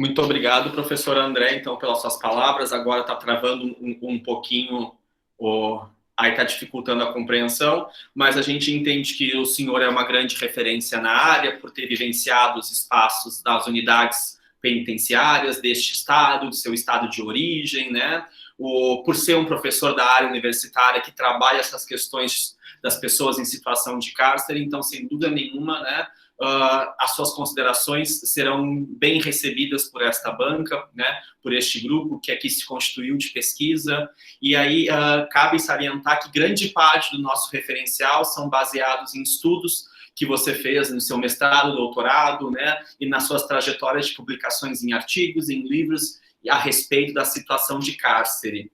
Muito obrigado, professor André, então, pelas suas palavras. Agora está travando um pouquinho, aí está dificultando a compreensão, mas a gente entende que o senhor é uma grande referência na área, por ter vivenciado os espaços das unidades penitenciárias deste estado, do seu estado de origem, né? Por ser um professor da área universitária que trabalha essas questões das pessoas em situação de cárcere, então, sem dúvida nenhuma, né, as suas considerações serão bem recebidas por esta banca, né, por este grupo que aqui se constituiu de pesquisa, e aí cabe salientar que grande parte do nosso referencial são baseados em estudos que você fez no seu mestrado, doutorado, né, e nas suas trajetórias de publicações em artigos, em livros, a respeito da situação de cárcere.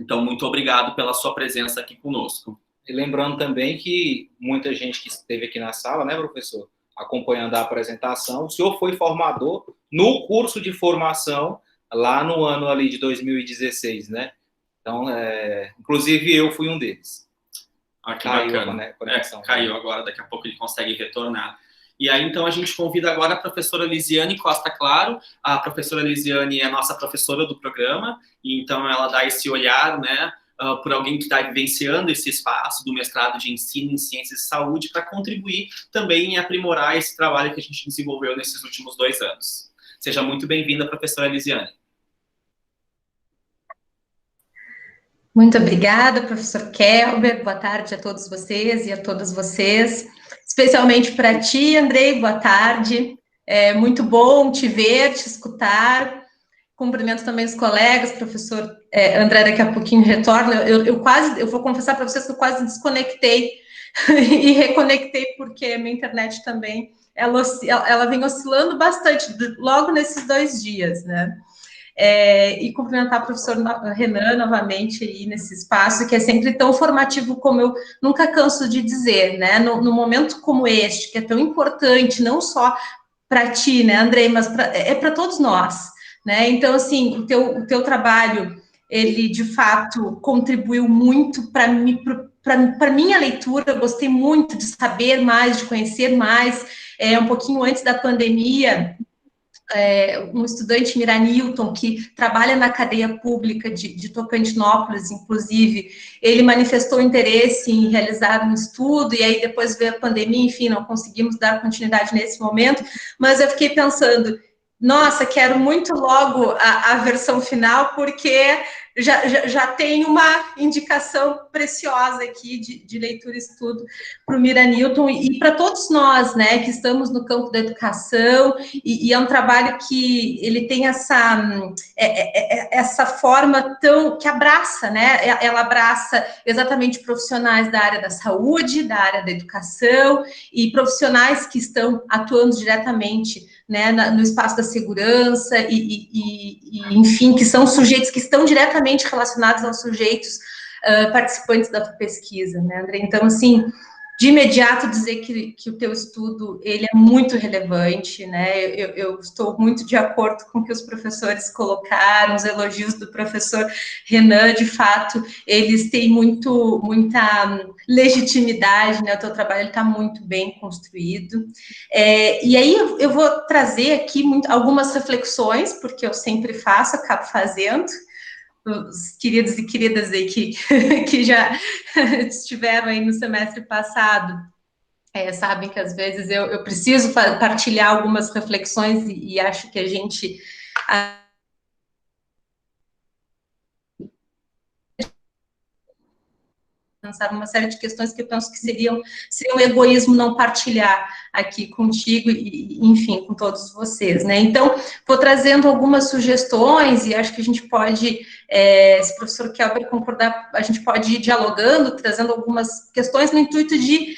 Então, muito obrigado pela sua presença aqui conosco. E lembrando também que muita gente que esteve aqui na sala, né, professor, acompanhando a apresentação, o senhor foi formador no curso de formação lá no ano ali de 2016, né? Então, inclusive eu fui um deles. Que bacana. Caiu agora, daqui a pouco ele consegue retornar. E aí, então, a gente convida agora a professora Lisiane Costa Claro. A professora Lisiane é nossa professora do programa, e então ela dá esse olhar, né, por alguém que está vivenciando esse espaço do mestrado de ensino em ciências de saúde para contribuir também em aprimorar esse trabalho que a gente desenvolveu nesses últimos 2 anos. Seja muito bem-vinda, professora Lisiane. Muito obrigada, professor Kelber. Boa tarde a todos vocês e a todas vocês. Especialmente para ti, Andrei, boa tarde. É muito bom te ver, te escutar. Cumprimento também os colegas, professor André daqui a pouquinho retorna. Eu vou confessar para vocês que eu quase desconectei e reconectei, porque a minha internet também, ela vem oscilando bastante, logo nesses 2 dias, né? E cumprimentar o professor Renan novamente aí nesse espaço, que é sempre tão formativo, como eu nunca canso de dizer, né? No momento como este, que é tão importante, não só para ti, né, Andrei, mas para todos nós, né? Então, assim, o teu trabalho, ele, de fato, contribuiu muito para minha leitura. Eu gostei muito de saber mais, de conhecer mais. Um pouquinho antes da pandemia, um estudante, Miranilton, que trabalha na cadeia pública de Tocantinópolis, inclusive, ele manifestou interesse em realizar um estudo, e aí depois veio a pandemia, enfim, não conseguimos dar continuidade nesse momento, mas eu fiquei pensando, nossa, quero muito logo a versão final, porque já tem uma indicação preciosa aqui de leitura e estudo para o Miranilton e para todos nós, né, que estamos no campo da educação, e é um trabalho que ele tem essa forma tão, que abraça, né, ela abraça exatamente profissionais da área da saúde, da área da educação, e profissionais que estão atuando diretamente, né, no espaço da segurança, enfim, que são sujeitos que estão diretamente relacionados aos sujeitos participantes da pesquisa, né, André? Então, assim, de imediato dizer que o teu estudo, ele é muito relevante, né, eu estou muito de acordo com o que os professores colocaram, os elogios do professor Renan, de fato, eles têm muita legitimidade, né, o teu trabalho está muito bem construído, e aí eu vou trazer aqui algumas reflexões, porque eu sempre faço, acabo fazendo, os queridos e queridas aí que já estiveram aí no semestre passado, sabem que às vezes eu preciso partilhar algumas reflexões e acho que a gente pensar uma série de questões que eu penso que seria um egoísmo não partilhar aqui contigo e, enfim, com todos vocês, né? Então, vou trazendo algumas sugestões e acho que a gente pode, se o professor Kelber concordar, a gente pode ir dialogando, trazendo algumas questões no intuito de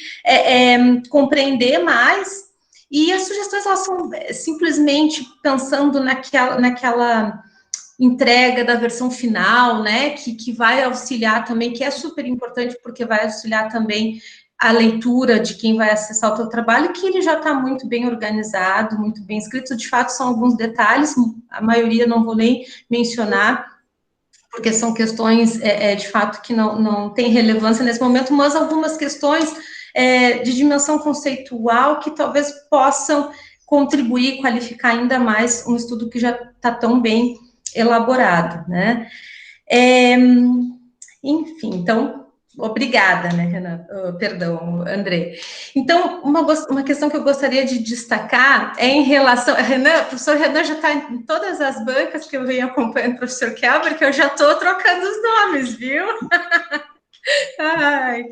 compreender mais, e as sugestões, elas são simplesmente pensando naquela entrega da versão final, né, que vai auxiliar também, que é super importante, porque vai auxiliar também a leitura de quem vai acessar o teu trabalho, que ele já está muito bem organizado, muito bem escrito. De fato, são alguns detalhes, a maioria não vou nem mencionar, porque são questões, de fato, que não tem relevância nesse momento, mas algumas questões de dimensão conceitual que talvez possam contribuir, qualificar ainda mais um estudo que já está tão bem elaborado, né? Enfim, então, obrigada, né, Renan? Perdão, André. Então, uma questão que eu gostaria de destacar é em relação... o professor Renan já está em todas as bancas que eu venho acompanhando o professor Kelber, que eu já estou trocando os nomes, viu? Ai,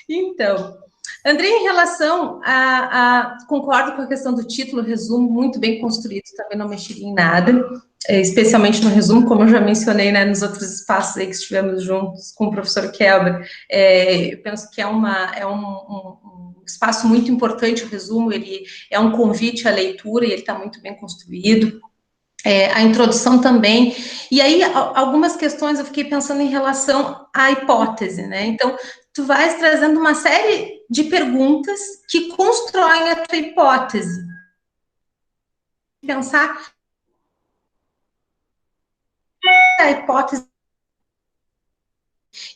então... André, em relação concordo com a questão do título, resumo, muito bem construído, também não mexeria em nada, especialmente no resumo, como eu já mencionei, né, nos outros espaços aí que estivemos juntos com o professor Kelber, eu penso que é um espaço muito importante, o resumo, ele é um convite à leitura, e ele está muito bem construído, a introdução também, e aí algumas questões eu fiquei pensando em relação à hipótese, né, então, tu vais trazendo uma série de perguntas que constroem a tua hipótese. Pensar a hipótese.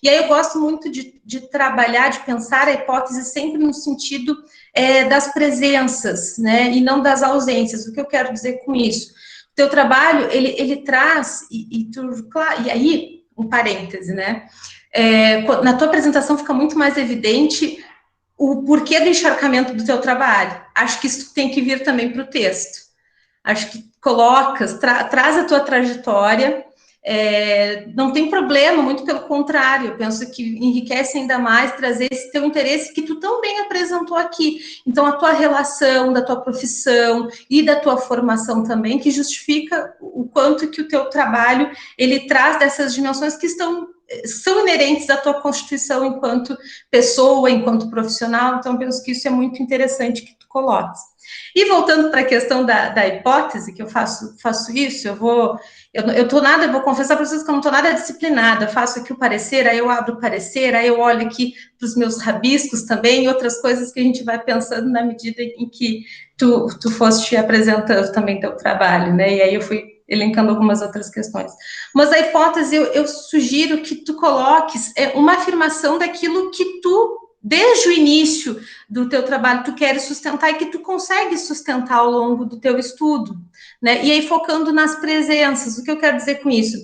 E aí eu gosto muito de trabalhar, de pensar a hipótese sempre no sentido das presenças, né, e não das ausências. O que eu quero dizer com isso? O teu trabalho, ele traz, e aí, um parêntese, né, na tua apresentação fica muito mais evidente o porquê do encharcamento do teu trabalho. Acho que isso tem que vir também para o texto. Acho que traz a tua trajetória, não tem problema, muito pelo contrário, eu penso que enriquece ainda mais trazer esse teu interesse que tu tão bem apresentou aqui. Então, a tua relação, da tua profissão e da tua formação também, que justifica o quanto que o teu trabalho, ele traz dessas dimensões que são inerentes à tua constituição enquanto pessoa, enquanto profissional, então penso que isso é muito interessante que tu coloques. E voltando para a questão da hipótese, que eu faço isso, eu vou confessar para vocês que eu não estou nada disciplinada, eu faço aqui o parecer, aí eu abro o parecer, aí eu olho aqui para os meus rabiscos também, e outras coisas que a gente vai pensando na medida em que tu foste apresentando também teu trabalho, né, e aí eu fui elencando algumas outras questões. Mas a hipótese, eu sugiro que tu coloques uma afirmação daquilo que tu, desde o início do teu trabalho, tu queres sustentar e que tu consegue sustentar ao longo do teu estudo, né? E aí focando nas presenças, o que eu quero dizer com isso?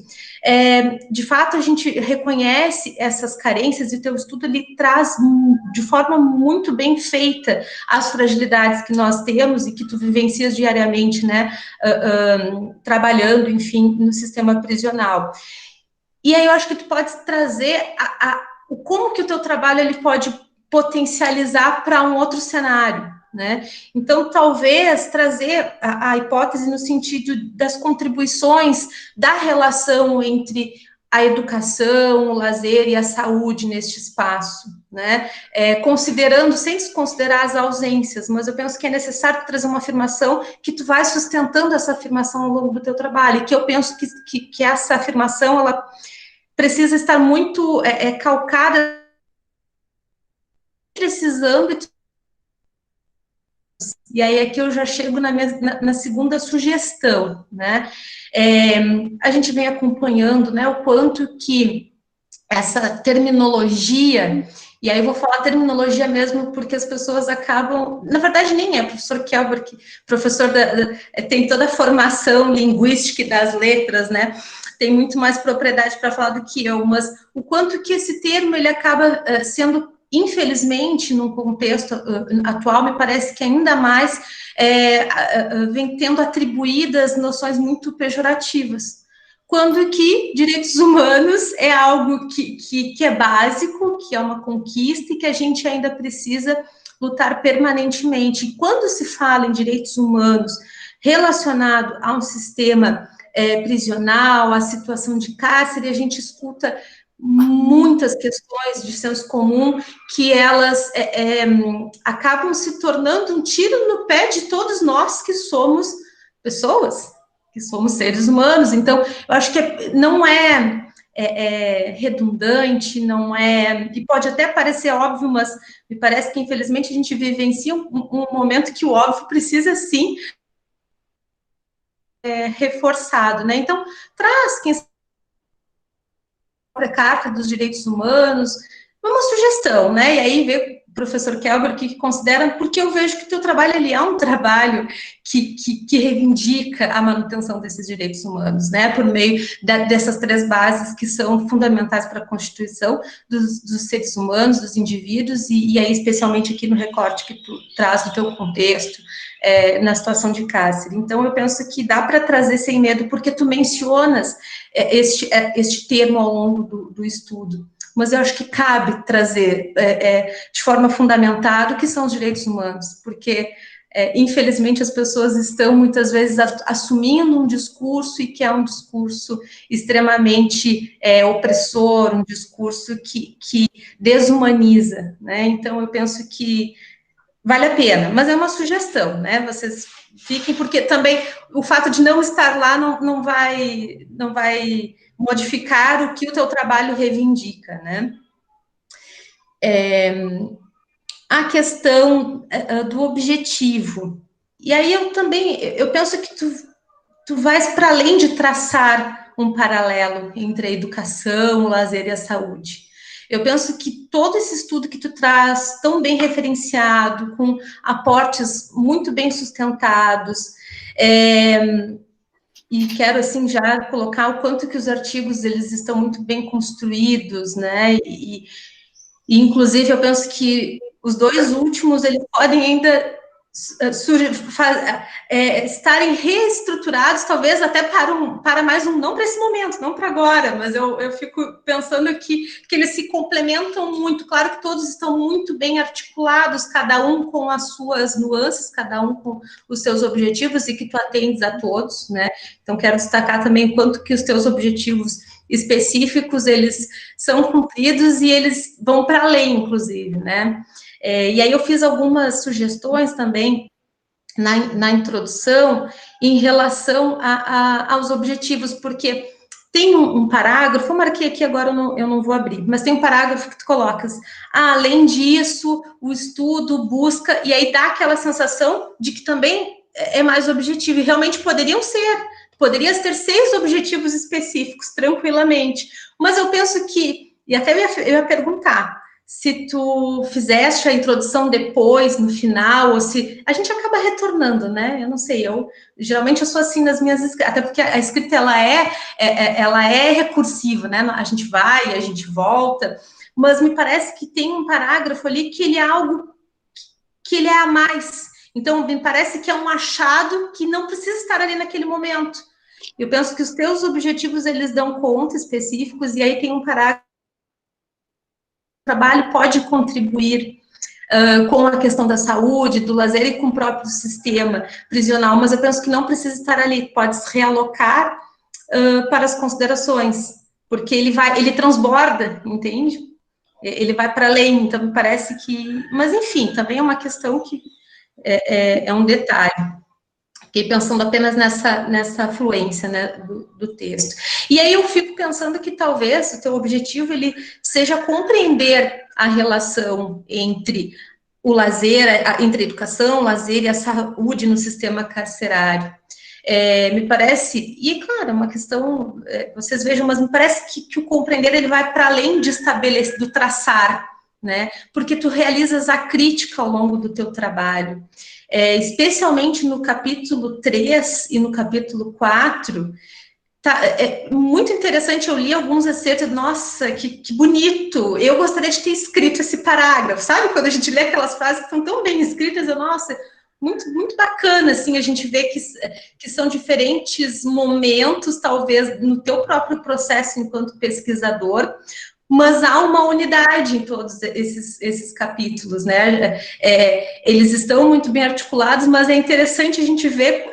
De fato, a gente reconhece essas carências e o teu estudo, ele traz de forma muito bem feita as fragilidades que nós temos e que tu vivencias diariamente, né, trabalhando, enfim, no sistema prisional. E aí eu acho que tu pode trazer como que o teu trabalho ele pode potencializar para um outro cenário, né? Então, talvez trazer a hipótese no sentido das contribuições da relação entre a educação, o lazer e a saúde neste espaço, né? Considerando, sem se considerar as ausências, mas eu penso que é necessário trazer uma afirmação que tu vai sustentando essa afirmação ao longo do teu trabalho, e que eu penso que essa afirmação, ela precisa estar muito calcada precisando. E aí aqui eu já chego na segunda sugestão, né? A gente vem acompanhando, né, o quanto que essa terminologia, e aí eu vou falar terminologia mesmo porque as pessoas acabam, na verdade nem é o professor Kelber, que professor tem toda a formação linguística das letras, né? Tem muito mais propriedade para falar do que eu, mas o quanto que esse termo ele acaba sendo, infelizmente, num contexto atual, me parece que ainda mais vem tendo atribuídas noções muito pejorativas, quando que direitos humanos é algo que é básico, que é uma conquista e que a gente ainda precisa lutar permanentemente. E quando se fala em direitos humanos relacionado a um sistema prisional, a situação de cárcere, a gente escuta muitas questões de senso comum que elas acabam se tornando um tiro no pé de todos nós que somos pessoas, que somos seres humanos. Então, eu acho que não é redundante, não é... E pode até parecer óbvio, mas me parece que, infelizmente, a gente vivencia um momento que o óbvio precisa, sim, reforçado, né? Então, traz quem a Carta dos Direitos Humanos, uma sugestão, né? E aí ver professor Kelber, que considera, porque eu vejo que o teu trabalho ali é um trabalho que reivindica a manutenção desses direitos humanos, né, por meio dessas 3 bases que são fundamentais para a constituição dos seres humanos, dos indivíduos, e aí especialmente aqui no recorte que tu traz do teu contexto, na situação de cárcere. Então, eu penso que dá para trazer sem medo, porque tu mencionas este termo ao longo do estudo, mas eu acho que cabe trazer de forma fundamentada o que são os direitos humanos, porque, infelizmente, as pessoas estão, muitas vezes, assumindo um discurso, e que é um discurso extremamente opressor, um discurso que desumaniza, né? Então, eu penso que vale a pena, mas é uma sugestão, né? Vocês fiquem, porque também o fato de não estar lá não vai modificar o que o teu trabalho reivindica, né? A questão do objetivo. E aí eu penso que tu vais para além de traçar um paralelo entre a educação, o lazer e a saúde. Eu penso que todo esse estudo que tu traz, tão bem referenciado, com aportes muito bem sustentados, e quero, assim, já colocar o quanto que os artigos, eles estão muito bem construídos, né, e inclusive, eu penso que os 2 últimos, eles podem ainda estarem reestruturados, talvez até para mais não para esse momento, não para agora, mas eu fico pensando que eles se complementam muito. Claro que todos estão muito bem articulados, cada um com as suas nuances, cada um com os seus objetivos, e que tu atendes a todos, né? Então, quero destacar também o quanto que os teus objetivos específicos, eles são cumpridos, e eles vão para além, inclusive, né? E aí eu fiz algumas sugestões também na introdução em relação aos objetivos, porque tem um parágrafo, eu marquei aqui agora, eu não vou abrir, mas tem um parágrafo que tu colocas, além disso, o estudo busca, e aí dá aquela sensação de que também é mais objetivo, e realmente poderias ter 6 objetivos específicos, tranquilamente, mas eu penso que, e até eu ia perguntar, se tu fizeste a introdução depois, no final, ou se... A gente acaba retornando, né? Eu não sei, geralmente eu sou assim nas minhas escritas, até porque a escrita, ela é recursiva, né? A gente vai, a gente volta, mas me parece que tem um parágrafo ali que ele é algo que ele é a mais. Então, me parece que é um achado que não precisa estar ali naquele momento. Eu penso que os teus objetivos, eles dão conta específicos, e aí tem um parágrafo. O trabalho pode contribuir com a questão da saúde, do lazer e com o próprio sistema prisional, mas eu penso que não precisa estar ali, pode se realocar para as considerações, porque ele transborda, entende? Ele vai para além, então me parece que... Mas, enfim, também é uma questão que é um detalhe. Fiquei pensando apenas nessa fluência, né, do texto. E aí eu fico pensando que talvez o teu objetivo, ele seja compreender a relação entre o lazer, entre a educação, o lazer e a saúde no sistema carcerário. Me parece, e claro, é uma questão, vocês vejam, mas me parece que o compreender, ele vai para além de estabelecer, do traçar, né, porque tu realizas a crítica ao longo do teu trabalho. Especialmente no capítulo 3 e no capítulo 4, é muito interessante, eu li alguns excertos, nossa, que bonito, eu gostaria de ter escrito esse parágrafo, sabe, quando a gente lê aquelas frases que estão tão bem escritas, nossa, muito, muito bacana, assim, a gente vê que são diferentes momentos, talvez, no teu próprio processo enquanto pesquisador, mas há uma unidade em todos esses capítulos, né? Eles estão muito bem articulados, mas é interessante a gente ver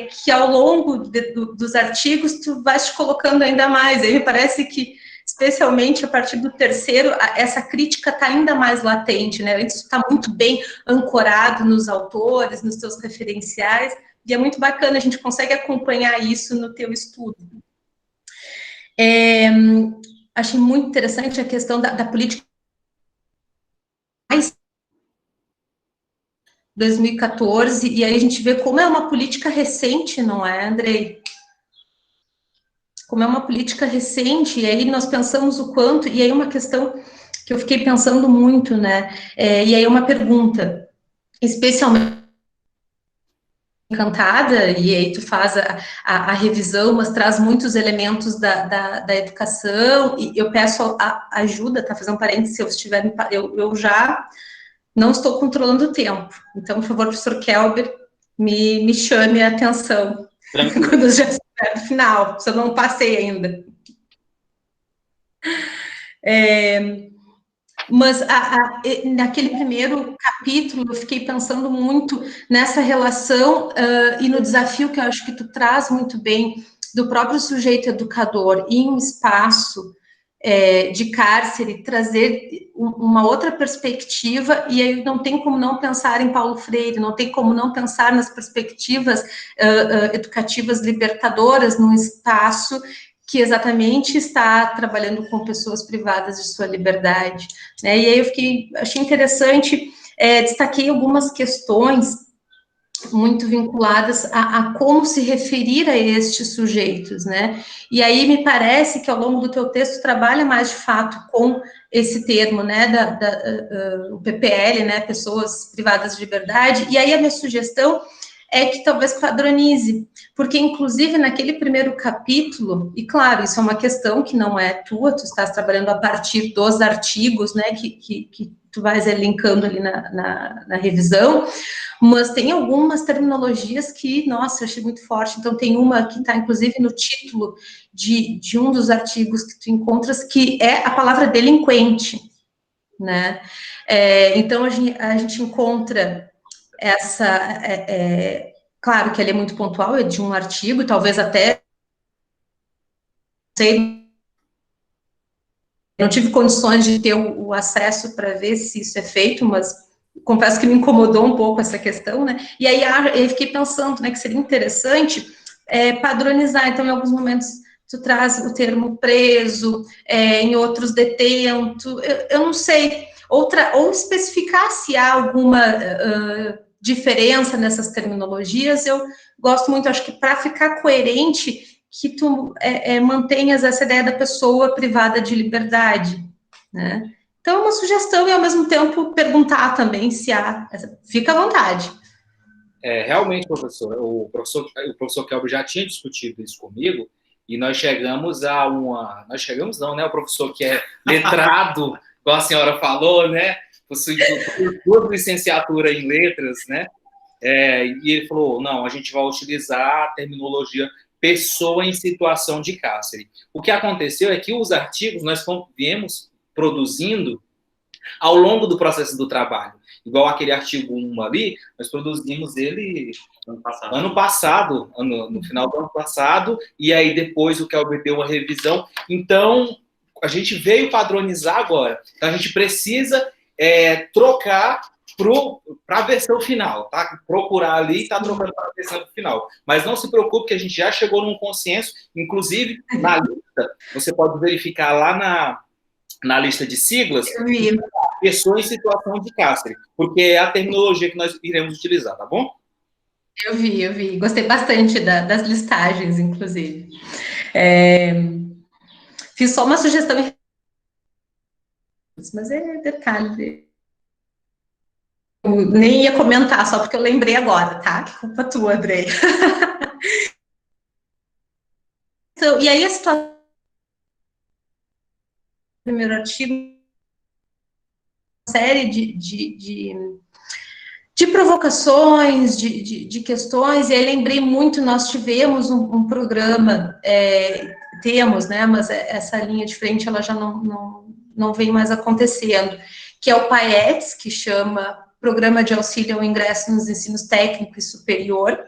que ao longo dos artigos tu vais te colocando ainda mais. Aí me parece que, especialmente a partir do 3º, essa crítica está ainda mais latente, né? Antes está muito bem ancorado nos autores, nos teus referenciais, e é muito bacana, a gente consegue acompanhar isso no teu estudo. Achei muito interessante a questão da política 2014, e aí a gente vê como é uma política recente, não é, Andrei? Como é uma política recente, e aí nós pensamos o quanto, e aí uma questão que eu fiquei pensando muito, né? E aí uma pergunta, especialmente encantada, e aí tu faz a revisão, mas traz muitos elementos da educação, e eu peço a ajuda, tá? Fazendo um parênteses, se eu estiver, eu já não estou controlando o tempo, então, por favor, professor Kelber, me chame a atenção, quando eu já estiver no final, se eu não passei ainda. Mas naquele primeiro capítulo eu fiquei pensando muito nessa relação e no desafio que eu acho que tu traz muito bem do próprio sujeito educador em um espaço de cárcere, trazer uma outra perspectiva, e aí não tem como não pensar em Paulo Freire, não tem como não pensar nas perspectivas educativas libertadoras num espaço que exatamente está trabalhando com pessoas privadas de sua liberdade, né? E aí achei interessante, destaquei algumas questões muito vinculadas a como se referir a estes sujeitos, né? E aí me parece que ao longo do teu texto trabalha mais de fato com esse termo, né, o PPL, né, pessoas privadas de liberdade, e aí a minha sugestão é que talvez padronize, porque inclusive naquele primeiro capítulo, e claro, isso é uma questão que não é tua, tu estás trabalhando a partir dos artigos, né, que tu vais linkando ali na revisão, mas tem algumas terminologias que, nossa, eu achei muito forte. Então, tem uma que está, inclusive, no título de um dos artigos que tu encontras, que é a palavra delinquente, né? Então, a gente encontra essa... claro que ele é muito pontual, é de um artigo, talvez até... Não tive condições de ter o acesso para ver se isso é feito, mas confesso que me incomodou um pouco essa questão, né? E aí eu fiquei pensando, né, que seria interessante padronizar. Então, em alguns momentos tu traz o termo preso, em outros detento, eu não sei, ou especificar se há alguma diferença nessas terminologias. Eu gosto muito, acho que para ficar coerente, que tu mantenhas essa ideia da pessoa privada de liberdade, né? Então, é uma sugestão e, ao mesmo tempo, perguntar também se há. Fica à vontade. Realmente, professor, o professor Kelber já tinha discutido isso comigo, e nós chegamos a uma... Nós chegamos não, né? O professor que é letrado, igual a senhora falou, né? Possui duas licenciaturas em letras, né? E ele falou, não, a gente vai utilizar a terminologia pessoa em situação de cárcere. O que aconteceu é que os artigos nós viemos produzindo ao longo do processo do trabalho. Igual aquele artigo 1 ali, nós produzimos ele ano passado, no final do ano passado, e aí depois o Kelber deu uma revisão. Então, a gente veio padronizar agora. Então, a gente precisa trocar para a versão final, tá? Procurar ali e tá trocando para a versão final. Mas não se preocupe que a gente já chegou num consenso, inclusive na lista, você pode verificar lá na lista de siglas, pessoa em situação de cárcere, porque é a terminologia que nós iremos utilizar, tá bom? Eu vi. Gostei bastante das listagens, inclusive. Fiz só uma sugestão, mas é detalhe. Eu nem ia comentar, só porque eu lembrei agora, tá? Culpa tua, Andrei. Então, e aí a situação... Primeiro artigo, uma série de provocações, de questões, e aí lembrei muito, nós tivemos um programa, temos, né, mas essa linha de frente, ela já não vem mais acontecendo, que é o PAETS, que chama Programa de Auxílio ao Ingresso nos Ensinos Técnico e Superior,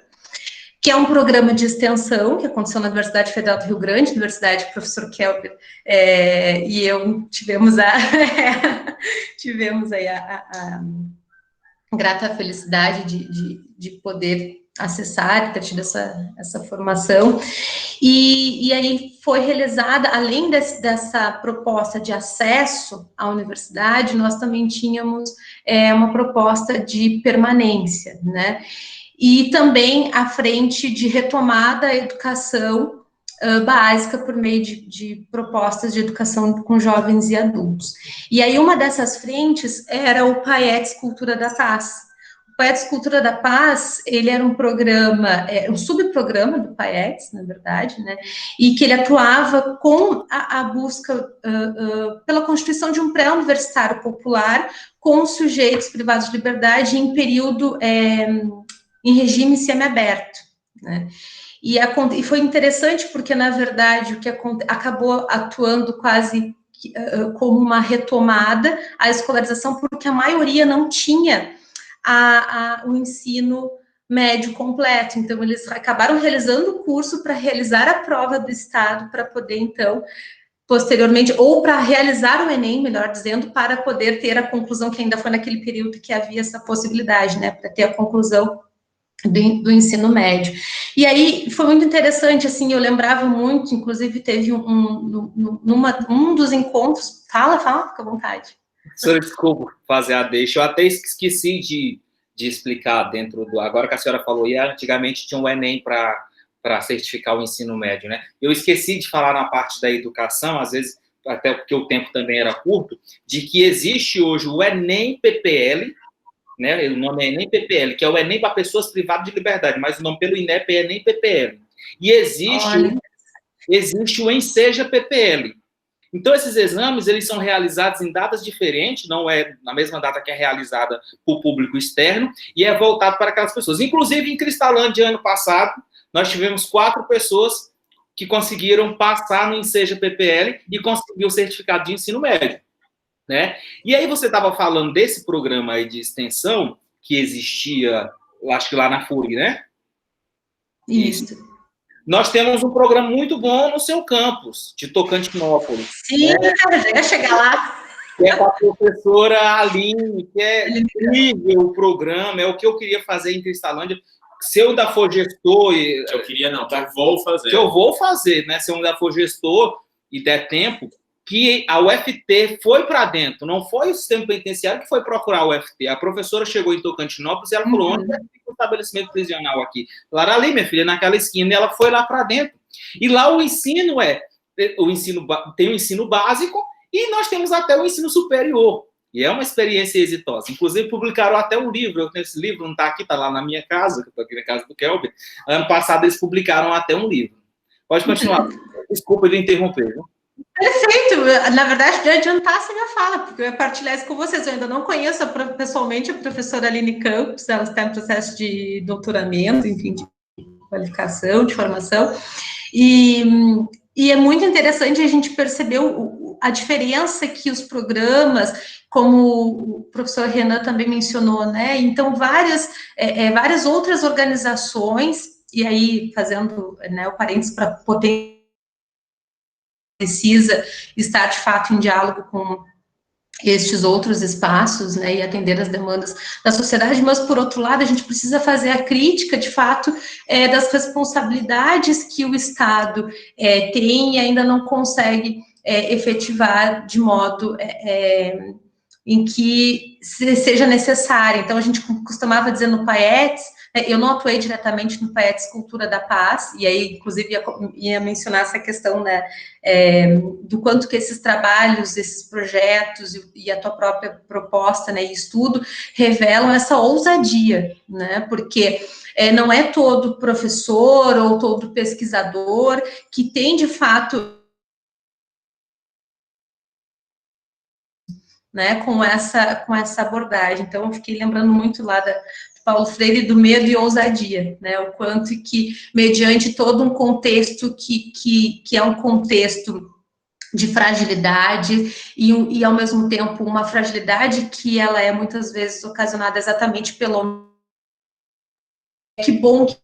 que é um programa de extensão que aconteceu na Universidade Federal do Rio Grande, Universidade Professor Kelber e eu tivemos aí a grata felicidade de poder acessar e ter tido essa formação. E aí foi realizada, além dessa proposta de acesso à universidade, nós também tínhamos uma proposta de permanência, né? E também à frente de retomada da educação básica por meio de propostas de educação com jovens e adultos. E aí uma dessas frentes era o PAETS Cultura da Paz. O PAETS Cultura da Paz, ele era um programa, um subprograma do PAETS, na verdade, né, e que ele atuava com a busca pela constituição de um pré-universitário popular com sujeitos privados de liberdade em período, em regime semiaberto, né. E foi interessante porque, na verdade, o que acabou atuando quase como uma retomada à escolarização, porque a maioria não tinha o ensino médio completo. Então, eles acabaram realizando o curso para realizar a prova do Estado, para poder, então, posteriormente, ou para realizar o Enem, melhor dizendo, para poder ter a conclusão, que ainda foi naquele período que havia essa possibilidade, né, para ter a conclusão do ensino médio. E aí foi muito interessante, assim, eu lembrava muito, inclusive teve um dos encontros, fala, fica à vontade. Senhora, desculpa fazer a deixa, eu até esqueci de explicar dentro do, agora que a senhora falou, e antigamente tinha um Enem para certificar o ensino médio, né? Eu esqueci de falar na parte da educação, às vezes, até porque o tempo também era curto, de que existe hoje o Enem PPL, né? O nome é Enem PPL, que é o Enem para pessoas privadas de liberdade, mas o nome pelo INEP é Enem PPL. E existe o Enseja PPL. Então, esses exames, eles são realizados em datas diferentes, não é na mesma data que é realizada para o público externo, e é voltado para aquelas pessoas. Inclusive, em Cristalândia, ano passado, nós tivemos 4 pessoas que conseguiram passar no Enseja PPL e conseguir o certificado de ensino médio, né? E aí você estava falando desse programa aí de extensão que existia, acho que lá na FURG, né? Isso. Nós temos um programa muito bom no seu campus, de Tocantinópolis. Sim, né? Cara, já ia chegar lá. Que é com a professora Aline, que é incrível o programa, é o que eu queria fazer em Cristalândia. Se eu ainda for gestor... Que eu queria não, que eu vou fazer. Que eu vou fazer, né? Se eu ainda for gestor e der tempo, que a UFT foi para dentro, não foi o sistema penitenciário que foi procurar a UFT. A professora chegou em Tocantinópolis e ela falou, onde é que fica o estabelecimento prisional aqui? Ela era ali, minha filha, naquela esquina, e ela foi lá para dentro. E lá o ensino tem o ensino básico e nós temos até o ensino superior. E é uma experiência exitosa. Inclusive, publicaram até um livro, eu tenho esse livro, não está aqui, está lá na minha casa, que eu estou aqui na casa do Kelber. Ano passado eles publicaram até um livro. Pode continuar. Desculpa de interromper, viu? Perfeito, na verdade, de adiantar essa minha fala, porque eu ia partilhar isso com vocês. Eu ainda não conheço pessoalmente a professora Aline Campos, ela está em processo de doutoramento, enfim, de qualificação, de formação, e é muito interessante a gente perceber a diferença que os programas, como o professor Renan também mencionou, né? Então, várias outras organizações, e aí fazendo, né, o parênteses para poder precisa estar, de fato, em diálogo com estes outros espaços, né, e atender as demandas da sociedade, mas, por outro lado, a gente precisa fazer a crítica, de fato, das responsabilidades que o Estado tem e ainda não consegue efetivar de modo em que seja necessário. Então, a gente costumava dizer no PAETS, eu não atuei diretamente no PAETS Cultura da Paz, e aí, inclusive, ia mencionar essa questão, né, do quanto que esses trabalhos, esses projetos e a tua própria proposta, né, e estudo, revelam essa ousadia, né, porque não é todo professor ou todo pesquisador que tem, de fato, né, com essa abordagem. Então, eu fiquei lembrando muito lá de Paulo Freire, do medo e ousadia, né, o quanto que, mediante todo um contexto que é um contexto de fragilidade e, ao mesmo tempo, uma fragilidade que ela é, muitas vezes, ocasionada exatamente pelo... Que bom que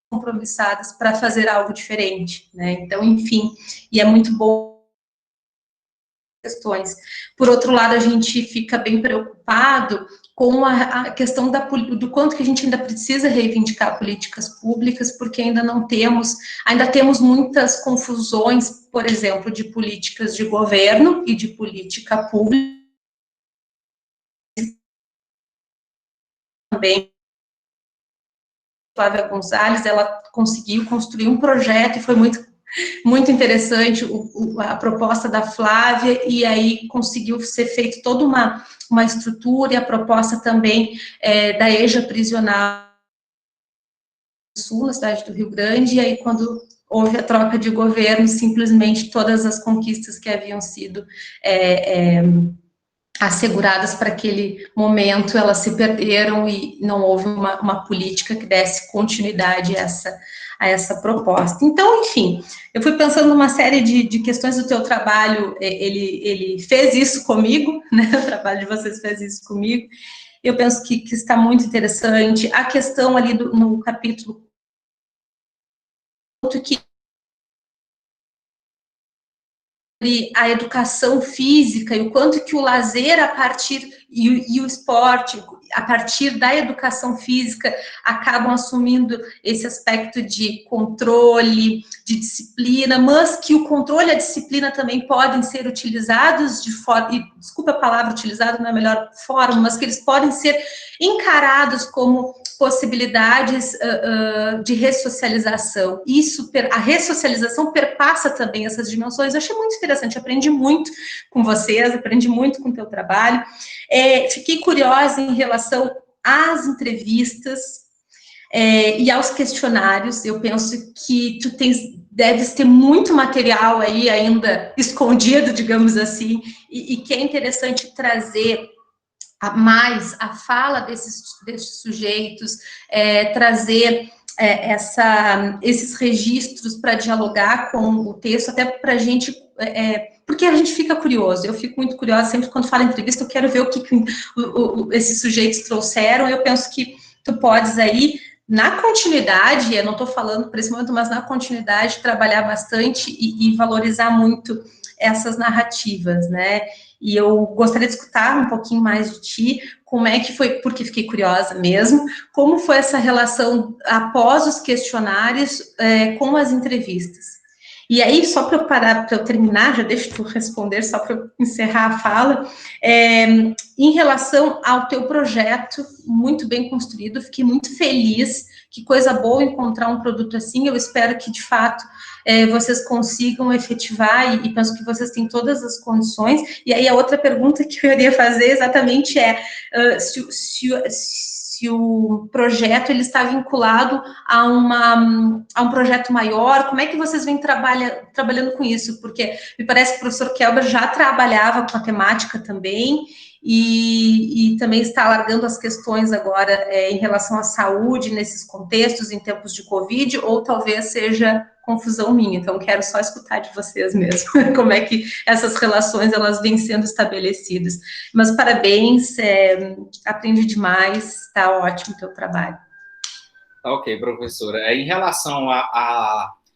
compromissadas para fazer algo diferente, né, então, enfim, e é muito bom questões. Por outro lado, a gente fica bem preocupado com a questão do quanto que a gente ainda precisa reivindicar políticas públicas, porque ainda temos muitas confusões, por exemplo, de políticas de governo e de política pública também Flávia Gonzalez, ela conseguiu construir um projeto e foi muito interessante a proposta da Flávia, e aí conseguiu ser feita toda uma estrutura, e a proposta também da EJA Prisional Sul, na cidade do Rio Grande, e aí quando houve a troca de governo, simplesmente todas as conquistas que haviam sido asseguradas para aquele momento, elas se perderam e não houve uma política que desse continuidade a essa proposta. Então, enfim, eu fui pensando numa série de questões do teu trabalho, ele fez isso comigo, né, o trabalho de vocês fez isso comigo, eu penso que está muito interessante. A questão ali no capítulo que a educação física e o quanto que o lazer a partir e o esporte a partir da educação física acabam assumindo esse aspecto de controle, de disciplina, mas que o controle e a disciplina também podem ser utilizados de forma, e desculpa a palavra utilizado não é a melhor forma, mas que eles podem ser encarados como possibilidades de ressocialização. A ressocialização perpassa também essas dimensões. Eu achei muito interessante, aprendi muito com vocês, aprendi muito com o teu trabalho. Fiquei curiosa em relação às entrevistas e aos questionários. Eu penso que deves ter muito material aí ainda escondido, digamos assim, e que é interessante trazer mais a fala desses sujeitos, trazer esses registros para dialogar com o texto, até para a gente, porque a gente fica curioso, eu fico muito curiosa sempre quando falo em entrevista, eu quero ver o que esses sujeitos trouxeram. Eu penso que tu podes aí, na continuidade, eu não estou falando para esse momento, mas na continuidade, trabalhar bastante e valorizar muito essas narrativas, né? E eu gostaria de escutar um pouquinho mais de ti, como é que foi, porque fiquei curiosa mesmo, como foi essa relação após os questionários com as entrevistas. E aí, só para eu terminar, já deixo tu responder, só para eu encerrar a fala, em relação ao teu projeto, muito bem construído, fiquei muito feliz, que coisa boa encontrar um produto assim, eu espero que, de fato, vocês consigam efetivar, e penso que vocês têm todas as condições. E aí, a outra pergunta que eu iria fazer exatamente se o projeto ele está vinculado a um projeto maior, como é que vocês vêm trabalhando com isso? Porque me parece que o professor Kelber já trabalhava com a temática também, e também está alargando as questões agora em relação à saúde nesses contextos, em tempos de Covid, ou talvez seja confusão minha, então quero só escutar de vocês mesmo, como é que essas relações elas vêm sendo estabelecidas. Mas parabéns, aprendi demais, está ótimo o teu trabalho. Ok, professora. Em relação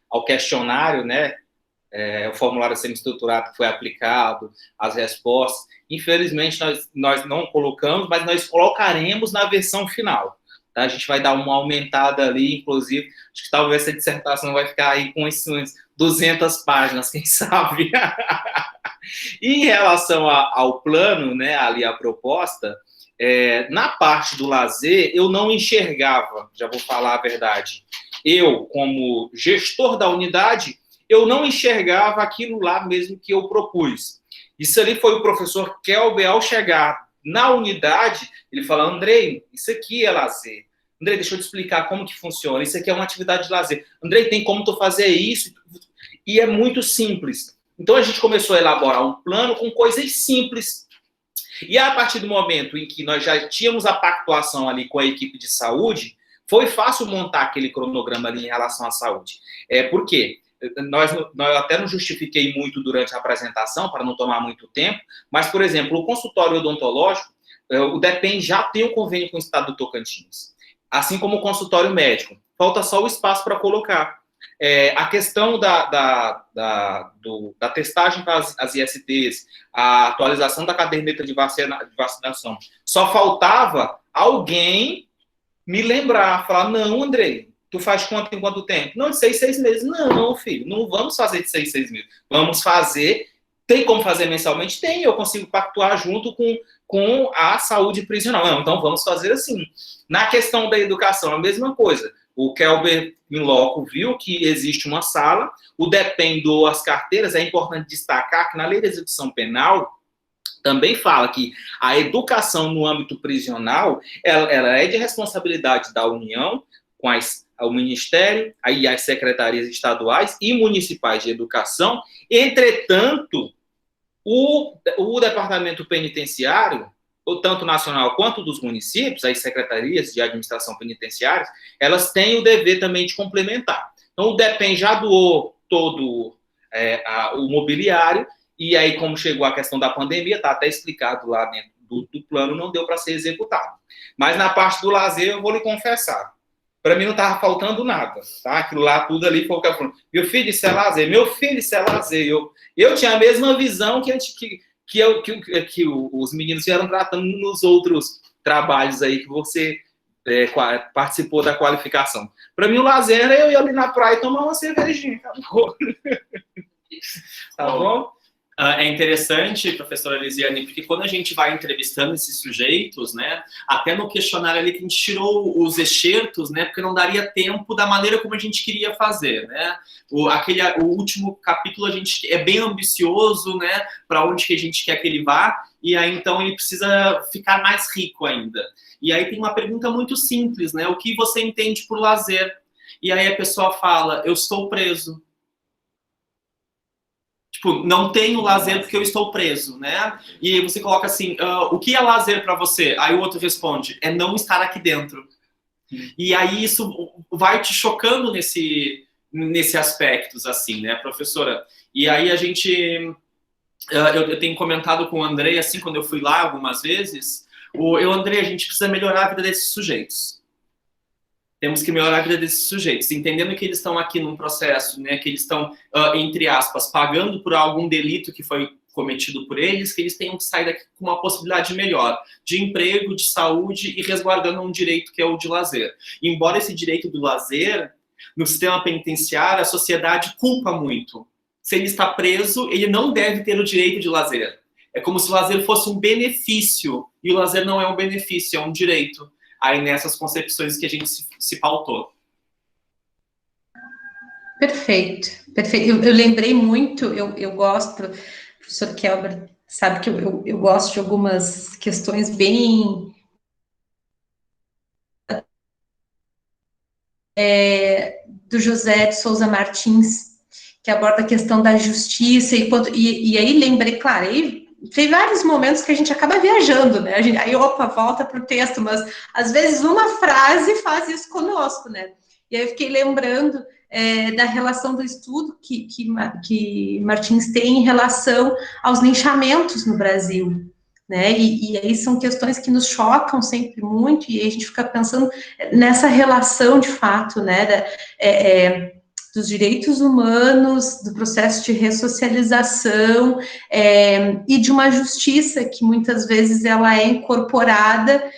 ao questionário, né, o formulário semi-estruturado que foi aplicado, as respostas, infelizmente nós não colocamos, mas nós colocaremos na versão final. Tá? A gente vai dar uma aumentada ali, inclusive, acho que talvez essa dissertação vai ficar aí com umas 200 páginas, quem sabe. E em relação ao plano, né, ali a proposta, na parte do lazer, eu não enxergava, já vou falar a verdade, eu, como gestor da unidade, eu não enxergava aquilo lá mesmo que eu propus. Isso ali foi o professor Kelber, ao chegar na unidade, ele fala: Andrei, isso aqui é lazer. Andrei, deixa eu te explicar como que funciona. Isso aqui é uma atividade de lazer. Andrei, tem como tu fazer isso? E é muito simples. Então, a gente começou a elaborar um plano com coisas simples. E a partir do momento em que nós já tínhamos a pactuação ali com a equipe de saúde, foi fácil montar aquele cronograma ali em relação à saúde. Por quê? Eu até não justifiquei muito durante a apresentação, para não tomar muito tempo, mas, por exemplo, o consultório odontológico, o DEPEN já tem um convênio com o Estado do Tocantins, assim como o consultório médico. Falta só o espaço para colocar. A questão da testagem para as ISTs, a atualização da caderneta de vacinação, só faltava alguém me lembrar, falar: não, Andrei, tu faz quanto em quanto tempo? Não, de 6 meses. Não, filho, não vamos fazer de 6 meses. Vamos fazer. Tem como fazer mensalmente? Tem, eu consigo pactuar junto com a saúde prisional. Não, então vamos fazer assim. Na questão da educação, a mesma coisa. o Kelber em loco viu que existe uma sala, o DEPEN doou as carteiras. É importante destacar que na lei de execução penal também fala que a educação no âmbito prisional ela é de responsabilidade da União, com o Ministério, aí as secretarias estaduais e municipais de educação. Entretanto, o Departamento Penitenciário, tanto nacional quanto dos municípios, as secretarias de administração penitenciária, elas têm o dever também de complementar. Então, o DEPEN já doou todo o mobiliário, e aí, como chegou a questão da pandemia, está até explicado lá dentro do plano, não deu para ser executado. Mas na parte do lazer, eu vou lhe confessar, para mim não estava faltando nada, tá? Aquilo lá, tudo ali, foi o que eu falei, meu filho, isso é lazer, meu filho, isso é lazer. Eu tinha a mesma visão que os meninos vieram tratando nos outros trabalhos aí que você participou da qualificação. Para mim, o lazer era eu ir ali na praia e tomar uma cervejinha, acabou. Tá bom? É interessante, professora Elisiane, porque quando a gente vai entrevistando esses sujeitos, né, até no questionário ali que a gente tirou os excertos, né, porque não daria tempo da maneira como a gente queria fazer, né. O último capítulo a gente é bem ambicioso, né, para onde que a gente quer que ele vá, e aí então ele precisa ficar mais rico ainda. E aí tem uma pergunta muito simples, né, o que você entende por lazer? E aí a pessoa fala, eu estou preso. Tipo, não tenho lazer porque eu estou preso, né? E você coloca assim, o que é lazer para você? Aí o outro responde, é não estar aqui dentro. E aí isso vai te chocando nesse aspectos, assim, né, professora? E aí a gente... eu tenho comentado com o André, assim, quando eu fui lá algumas vezes, André, a gente precisa melhorar a vida desses sujeitos. Temos que melhorar a vida desses sujeitos, entendendo que eles estão aqui num processo, né, que eles estão, entre aspas, pagando por algum delito que foi cometido por eles, que eles tenham que sair daqui com uma possibilidade melhor de emprego, de saúde e resguardando um direito que é o de lazer. E embora esse direito do lazer, no sistema penitenciário, a sociedade culpa muito. Se ele está preso, ele não deve ter o direito de lazer. É como se o lazer fosse um benefício, e o lazer não é um benefício, é um direito. Aí nessas concepções que a gente se pautou. Perfeito, perfeito. Eu lembrei muito, eu gosto, o professor Kelber sabe que eu gosto de algumas questões bem... do José de Souza Martins, que aborda a questão da justiça, e aí lembrei, claro, aí tem vários momentos que a gente acaba viajando, né? Aí, volta para o texto, mas às vezes uma frase faz isso conosco, né? E aí eu fiquei lembrando da relação do estudo que Martins tem em relação aos linchamentos no Brasil, né? E aí são questões que nos chocam sempre muito, e a gente fica pensando nessa relação, de fato, né? Dos direitos humanos, do processo de ressocialização, e de uma justiça que muitas vezes ela é incorporada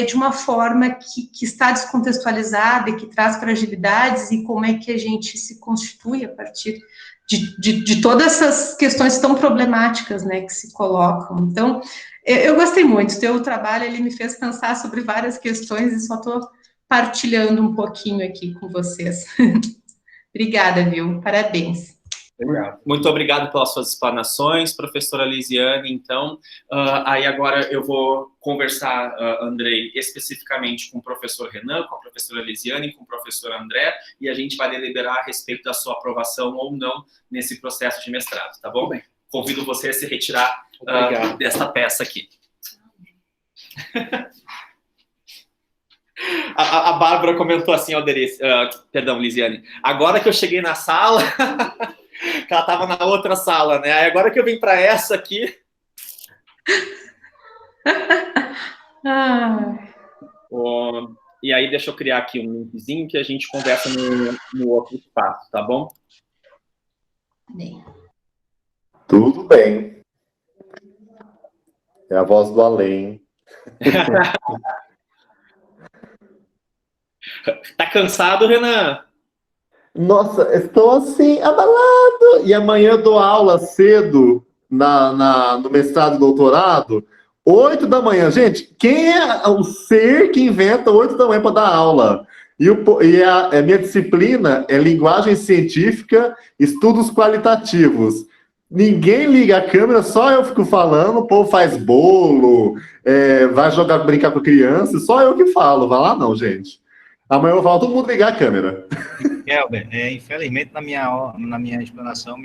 de uma forma que está descontextualizada e que traz fragilidades, e como é que a gente se constitui a partir de todas essas questões tão problemáticas, né, que se colocam. Então, eu gostei muito, o teu trabalho, ele me fez pensar sobre várias questões, e só estou partilhando um pouquinho aqui com vocês. Obrigada, viu? Parabéns. Obrigado. Muito obrigado pelas suas explanações, professora Lisiane. Então, aí agora eu vou conversar, Andrei, especificamente com o professor Renan, com a professora Lisiane, com o professor André, e a gente vai deliberar a respeito da sua aprovação ou não nesse processo de mestrado, tá bom? Convido você a se retirar desta peça aqui. A Bárbara comentou assim, perdão, Lisiane, agora que eu cheguei na sala, que ela estava na outra sala, né? Aí agora que eu vim para essa aqui... E aí deixa eu criar aqui um linkzinho que a gente conversa no outro espaço, tá bom? Tudo bem. É a voz do além. Tá cansado, Renan? Nossa, estou assim, abalado. E amanhã eu dou aula cedo no mestrado e doutorado, 8 da manhã. Gente, quem é o ser que inventa 8 da manhã para dar aula? E a minha disciplina é linguagem científica, estudos qualitativos. Ninguém liga a câmera, só eu fico falando, o povo faz bolo, vai brincar com criança, só eu que falo. Vai lá não, gente. Amanhã eu falo, todo mundo ligar a câmera. Kelber, infelizmente na minha explanação,